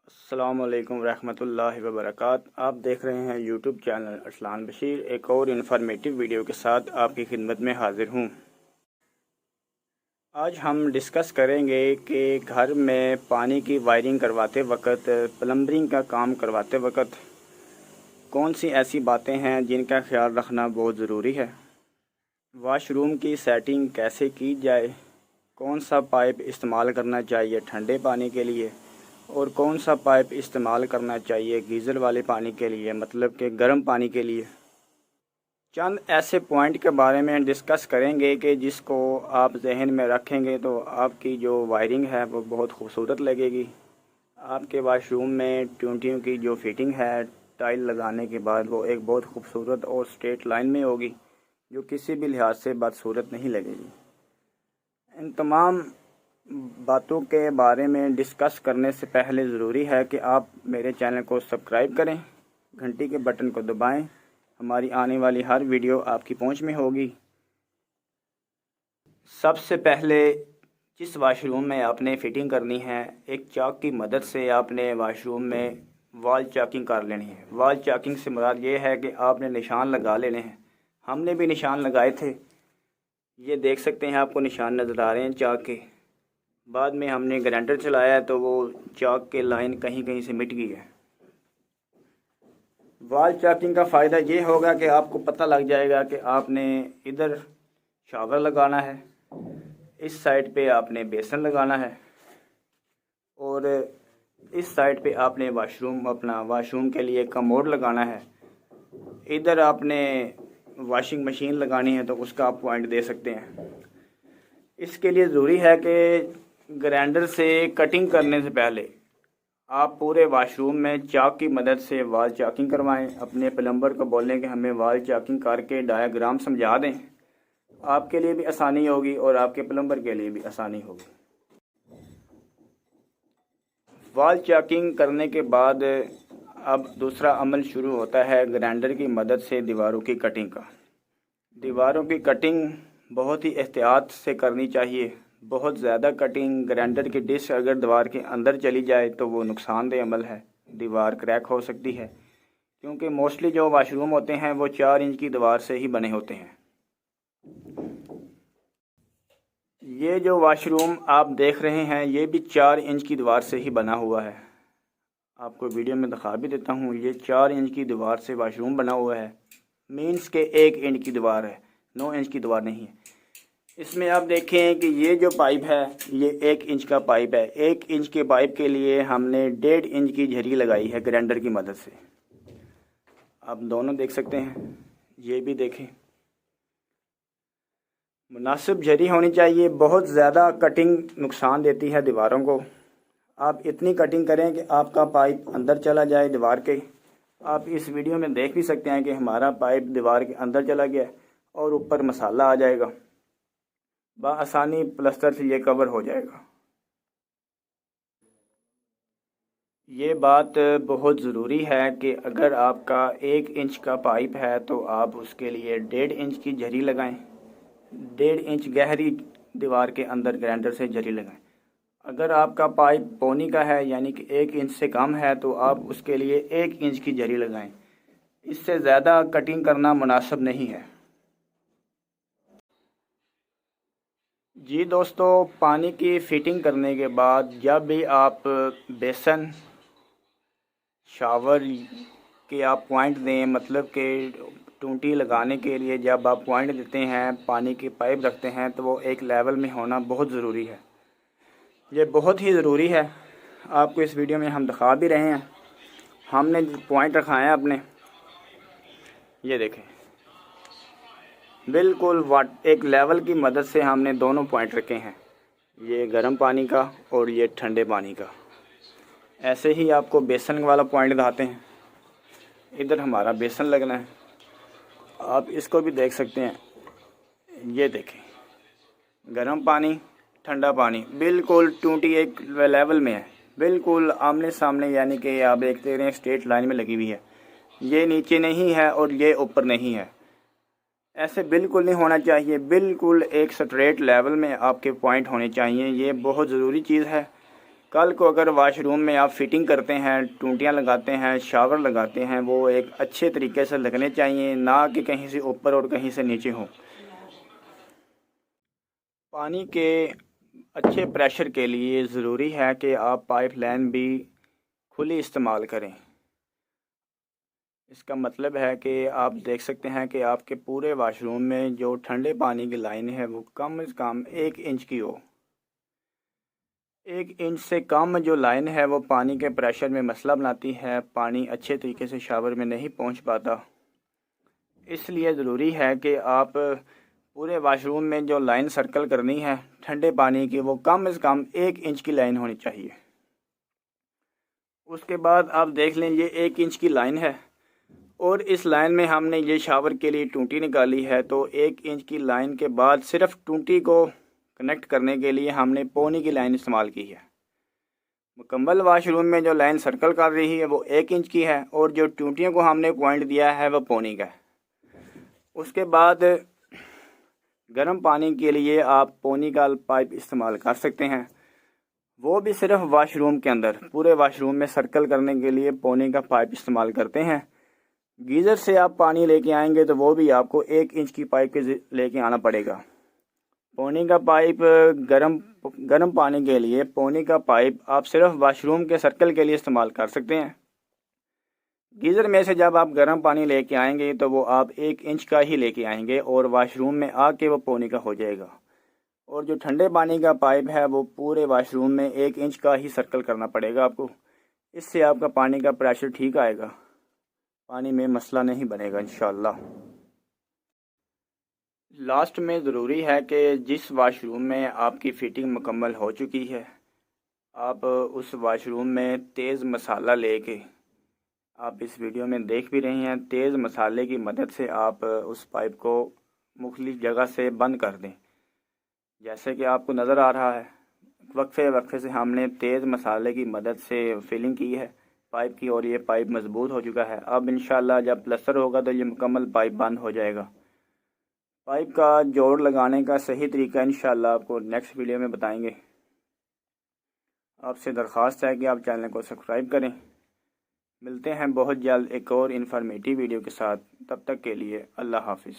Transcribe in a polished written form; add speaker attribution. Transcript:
Speaker 1: अस्सलाम वालेकुम रहमतुल्लाहि व बरकातहू। आप देख रहे हैं यूट्यूब चैनल अरसलान बशीर। एक और इन्फॉर्मेटिव वीडियो के साथ आपकी खिदमत में हाजिर हूँ। आज हम डिस्कस करेंगे कि घर में पानी की वायरिंग करवाते वक्त, प्लम्बरिंग का काम करवाते वक्त कौन सी ऐसी बातें हैं जिनका ख्याल रखना बहुत ज़रूरी है। वाशरूम की सेटिंग कैसे की जाए, कौन सा पाइप इस्तेमाल करना चाहिए ठंडे पानी के लिए और कौन सा पाइप इस्तेमाल करना चाहिए गीज़र वाले पानी के लिए, मतलब कि गर्म पानी के लिए। चंद ऐसे पॉइंट के बारे में डिस्कस करेंगे कि जिसको आप जहन में रखेंगे तो आपकी जो वायरिंग है वो बहुत खूबसूरत लगेगी। आपके वाशरूम में ट्यूटियों की जो फिटिंग है टाइल लगाने के बाद वो एक बहुत खूबसूरत और स्ट्रेट लाइन में होगी, जो किसी भी लिहाज से बदसूरत नहीं लगेगी। इन तमाम बातों के बारे में डिस्कस करने से पहले ज़रूरी है कि आप मेरे चैनल को सब्सक्राइब करें, घंटी के बटन को दबाएं। हमारी आने वाली हर वीडियो आपकी पहुंच में होगी। सबसे पहले जिस वाशरूम में आपने फ़िटिंग करनी है, एक चाक की मदद से आपने वाशरूम में वॉल चाकिंग कर लेनी है। वॉल चाकिंग से मुराद ये है कि आपने निशान लगा लेने हैं। हमने भी निशान लगाए थे, ये देख सकते हैं, आपको निशान नज़र आ रहे हैं चाक के। बाद में हमने ग्राइंडर चलाया तो वो चाक के लाइन कहीं कहीं से मिट गई है। वॉल चाकिंग का फ़ायदा ये होगा कि आपको पता लग जाएगा कि आपने इधर शावर लगाना है, इस साइड पे आपने बेसन लगाना है और इस साइड पे आपने वाशरूम के लिए कमोड लगाना है। इधर आपने वॉशिंग मशीन लगानी है तो उसका आप पॉइंट दे सकते हैं। इसके लिए ज़रूरी है कि ग्राइंडर से कटिंग करने से पहले आप पूरे वाशरूम में चाक की मदद से वॉल चाकिंग करवाएं। अपने प्लम्बर को बोलें कि हमें वॉल चाकिंग करके डायग्राम समझा दें। आपके लिए भी आसानी होगी और आपके प्लम्बर के लिए भी आसानी होगी। वॉल चाकिंग करने के बाद अब दूसरा अमल शुरू होता है ग्राइंडर की मदद से दीवारों की कटिंग का। दीवारों की कटिंग बहुत ही एहतियात से करनी चाहिए। बहुत ज़्यादा कटिंग, ग्राइंडर की डिस्क अगर दीवार के अंदर चली जाए तो वो नुकसानदेह अमल है, दीवार क्रैक हो सकती है। क्योंकि मोस्टली जो वाशरूम होते हैं वो 4 इंच की दीवार से ही बने होते हैं। ये जो वाशरूम आप देख रहे हैं ये भी 4 इंच की दीवार से ही बना हुआ है। आपको वीडियो में दिखा भी देता हूँ, ये 4 इंच की दीवार से वाशरूम बना हुआ है। मीन्स के 1 इंच की दीवार है, 9 इंच की दीवार नहीं है। इसमें आप देखें कि ये जो पाइप है ये 1 इंच का पाइप है। 1 इंच के पाइप के लिए हमने 1.5 इंच की झरी लगाई है ग्राइंडर की मदद से। आप दोनों देख सकते हैं, ये भी देखें, मुनासिब झरी होनी चाहिए। बहुत ज़्यादा कटिंग नुकसान देती है दीवारों को। आप इतनी कटिंग करें कि आपका पाइप अंदर चला जाए दीवार के। आप इस वीडियो में देख भी सकते हैं कि हमारा पाइप दीवार के अंदर चला गया और ऊपर मसाला आ जाएगा, बआसानी प्लास्टर से ये कवर हो जाएगा। ये बात बहुत ज़रूरी है कि अगर आपका 1 इंच का पाइप है तो आप उसके लिए 1.5 इंच की झरी लगाएं। 1.5 इंच गहरी दीवार के अंदर ग्राइंडर से झरी लगाएं। अगर आपका पाइप पौनी का है यानी कि 1 इंच से कम है तो आप उसके लिए 1 इंच की झरी लगाएं। इससे ज़्यादा कटिंग करना मुनासिब नहीं है। जी दोस्तों, पानी की फ़िटिंग करने के बाद जब भी आप बेसन शावर के आप पॉइंट दें, मतलब कि टूटी लगाने के लिए जब आप पॉइंट देते हैं, पानी की पाइप रखते हैं, तो वो एक लेवल में होना बहुत ज़रूरी है। ये बहुत ही ज़रूरी है। आपको इस वीडियो में हम दिखा भी रहे हैं। हमने पॉइंट रखा है अपने, ये देखें, बिल्कुल एक लेवल की मदद से हमने दोनों पॉइंट रखे हैं, ये गर्म पानी का और ये ठंडे पानी का। ऐसे ही आपको बेसन वाला पॉइंट दिखाते हैं। इधर हमारा बेसन लगना है, आप इसको भी देख सकते हैं। ये देखें, गर्म पानी, ठंडा पानी, बिल्कुल टूटी एक लेवल में है, बिल्कुल आमने सामने, यानी कि आप देखते रहे स्ट्रेट लाइन में लगी हुई है। ये नीचे नहीं है और ये ऊपर नहीं है। ऐसे बिल्कुल नहीं होना चाहिए, बिल्कुल एक स्ट्रेट लेवल में आपके पॉइंट होने चाहिए। ये बहुत ज़रूरी चीज़ है कल को अगर वाशरूम में आप फिटिंग करते हैं, टूटियाँ लगाते हैं, शावर लगाते हैं, वो एक अच्छे तरीके से लगने चाहिए, ना कि कहीं से ऊपर और कहीं से नीचे हो। पानी के अच्छे प्रेशर के लिए ज़रूरी है कि आप पाइप लाइन भी खुली इस्तेमाल करें। इसका मतलब है कि आप देख सकते हैं कि आपके पूरे वाशरूम में जो ठंडे पानी की लाइन है वो कम से कम 1 इंच की हो। 1 इंच से कम जो लाइन है वो पानी के प्रेशर में मसला बनाती है, पानी अच्छे तरीके से शावर में नहीं पहुंच पाता। इसलिए ज़रूरी है कि आप पूरे वाशरूम में जो लाइन सर्कल करनी है ठंडे पानी की, वो कम से कम 1 इंच की लाइन होनी चाहिए। उसके बाद आप देख लें, ये 1 इंच की लाइन है और इस लाइन में हमने ये शावर के लिए टूटी निकाली है, तो 1 इंच की लाइन के बाद सिर्फ टूटी को कनेक्ट करने के लिए हमने पौनी की लाइन इस्तेमाल की है। मुकम्मल वाशरूम में जो लाइन सर्कल कर रही है वो 1 इंच की है और जो टूटियों को हमने पॉइंट दिया है वो पौनी का है। उसके बाद गर्म पानी के लिए आप पौनी का पाइप इस्तेमाल कर सकते हैं, वो भी सिर्फ वाशरूम के अंदर। पूरे वाशरूम में सर्कल करने के लिए पौनी का पाइप इस्तेमाल करते हैं। गीज़र से आप पानी लेके आएंगे तो वो भी आपको 1 इंच की पाइप के लेके आना पड़ेगा। पौनी का पाइप गर्म पानी के लिए पौनी का पाइप आप सिर्फ वाशरूम के सर्कल के लिए इस्तेमाल कर सकते हैं। गीज़र में से जब आप गर्म पानी लेके आएंगे तो वो आप 1 इंच का ही लेके आएंगे और वाशरूम में आके वो पौनी का हो जाएगा। और जो ठंडे पानी का पाइप है वो पूरे वाशरूम में 1 इंच का ही सर्कल करना पड़ेगा आपको। इससे आपका पानी का प्रेशर ठीक आएगा, पानी में मसला नहीं बनेगा इंशाअल्लाह। लास्ट में ज़रूरी है कि जिस वाशरूम में आपकी फ़िटिंग मुकम्मल हो चुकी है, आप उस वाशरूम में तेज़ मसाला लेके, आप इस वीडियो में देख भी रहे हैं, तेज़ मसाले की मदद से आप उस पाइप को मुख्तलिफ जगह से बंद कर दें। जैसे कि आपको नज़र आ रहा है, वक्फे वक्फे से हमने तेज़ मसाले की मदद से फिलिंग की है पाइप की और ये पाइप मज़बूत हो चुका है। अब इंशाल्लाह जब प्लस्तर होगा तो ये मुकम्मल पाइप बंद हो जाएगा। पाइप का जोड़ लगाने का सही तरीका इंशाल्लाह आपको नेक्स्ट वीडियो में बताएंगे। आपसे दरख्वास्त है कि आप चैनल को सब्सक्राइब करें। मिलते हैं बहुत जल्द एक और इन्फॉर्मेटिव वीडियो के साथ, तब तक के लिए अल्लाह हाफिज़।